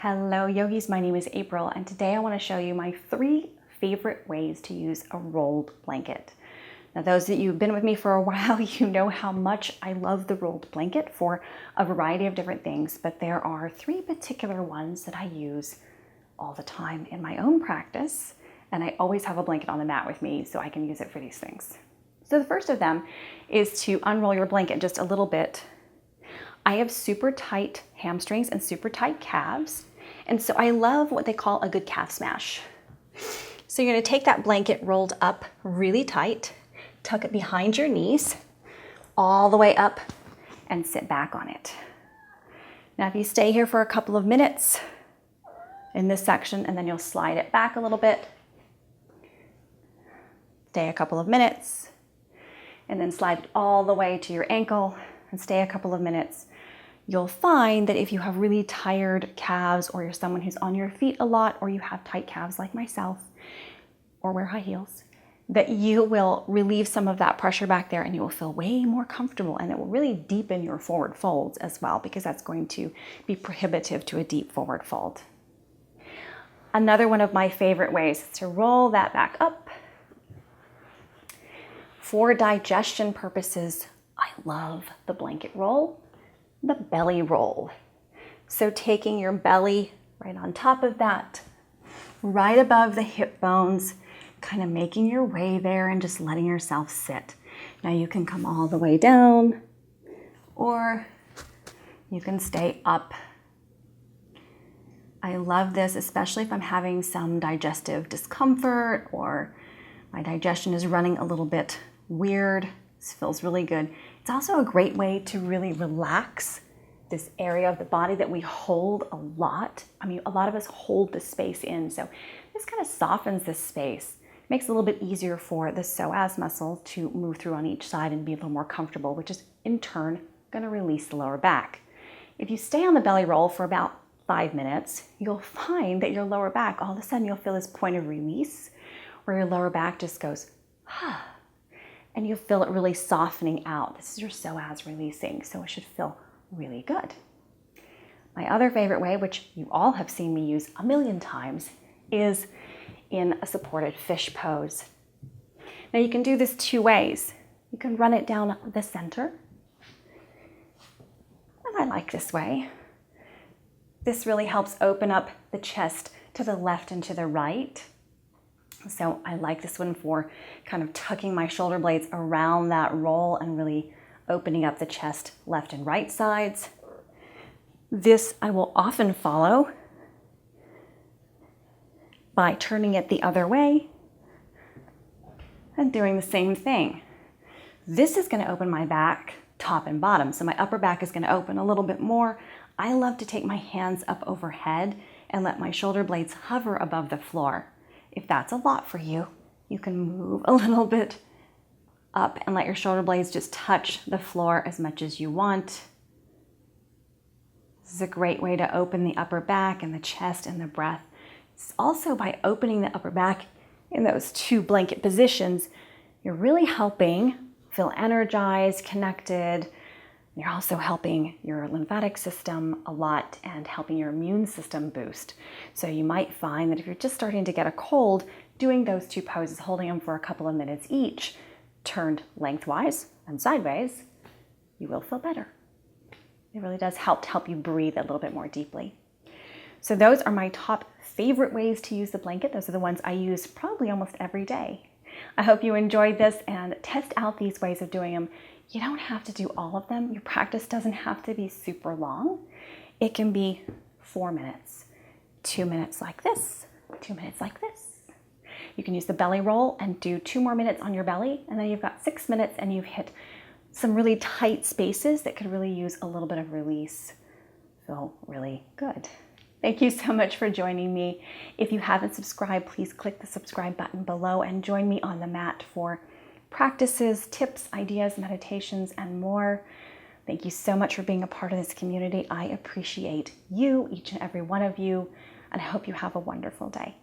Hello yogis, my name is April and today I want to show you my 3 favorite ways to use a rolled blanket. Now those that you've been with me for a while, you know how much I love the rolled blanket for a variety of different things, but there are 3 particular ones that I use all the time in my own practice, and I always have a blanket on the mat with me so I can use it for these things. So the first of them is to unroll your blanket just a little bit. I have super tight hamstrings and super tight calves, and so I love what they call a good calf smash. So you're going to take that blanket rolled up really tight, tuck it behind your knees, all the way up, and sit back on it. Now if you stay here for a couple of minutes in this section, and then you'll slide it back a little bit, stay a couple of minutes, and then slide it all the way to your ankle and stay a couple of minutes. You'll find that if you have really tired calves, or you're someone who's on your feet a lot, or you have tight calves like myself, or wear high heels, that you will relieve some of that pressure back there and you will feel way more comfortable, and it will really deepen your forward folds as well, because that's going to be prohibitive to a deep forward fold. Another one of my favorite ways is to roll that back up. For digestion purposes, I love the blanket roll, the belly roll. So taking your belly right on top of that, right above the hip bones, kind of making your way there and just letting yourself sit. Now you can come all the way down, or you can stay up. I love this, especially if I'm having some digestive discomfort or my digestion is running a little bit weird. This feels really good. It's also a great way to really relax this area of the body that we hold a lot. I mean, a lot of us hold this space in, so this kind of softens this space. Makes it a little bit easier for the psoas muscle to move through on each side and be a little more comfortable, which is in turn going to release the lower back. If you stay on the belly roll for about 5 minutes, you'll find that your lower back, all of a sudden you'll feel this point of release where your lower back just goes, ah, and you feel it really softening out. This is your psoas releasing, so it should feel really good. My other favorite way, which you all have seen me use a million times, is in a supported fish pose. Now you can do this 2 ways. You can run it down the center, and I like this way. This really helps open up the chest to the left and to the right. So I like this one for kind of tucking my shoulder blades around that roll and really opening up the chest left and right sides. This I will often follow by turning it the other way and doing the same thing. This is going to open my back top and bottom, so my upper back is going to open a little bit more. I love to take my hands up overhead and let my shoulder blades hover above the floor. If that's a lot for you, you can move a little bit up and let your shoulder blades just touch the floor as much as you want. This is a great way to open the upper back and the chest and the breath. It's also by opening the upper back in those 2 blanket positions, you're really helping feel energized, connected. You're also helping your lymphatic system a lot and helping your immune system boost. So you might find that if you're just starting to get a cold, doing those 2 poses, holding them for a couple of minutes each, turned lengthwise and sideways, you will feel better. It really does help you breathe a little bit more deeply. So those are my top favorite ways to use the blanket. Those are the ones I use probably almost every day. I hope you enjoyed this and test out these ways of doing them. You don't have to do all of them. Your practice doesn't have to be super long. It can be 4 minutes, 2 minutes like this, 2 minutes like this. You can use the belly roll and do 2 more minutes on your belly, and then you've got 6 minutes and you've hit some really tight spaces that could really use a little bit of release. Feel really good. Thank you so much for joining me. If you haven't subscribed, please click the subscribe button below and join me on the mat for practices, tips, ideas, meditations, and more. Thank you so much for being a part of this community. I appreciate you, each and every one of you, and I hope you have a wonderful day.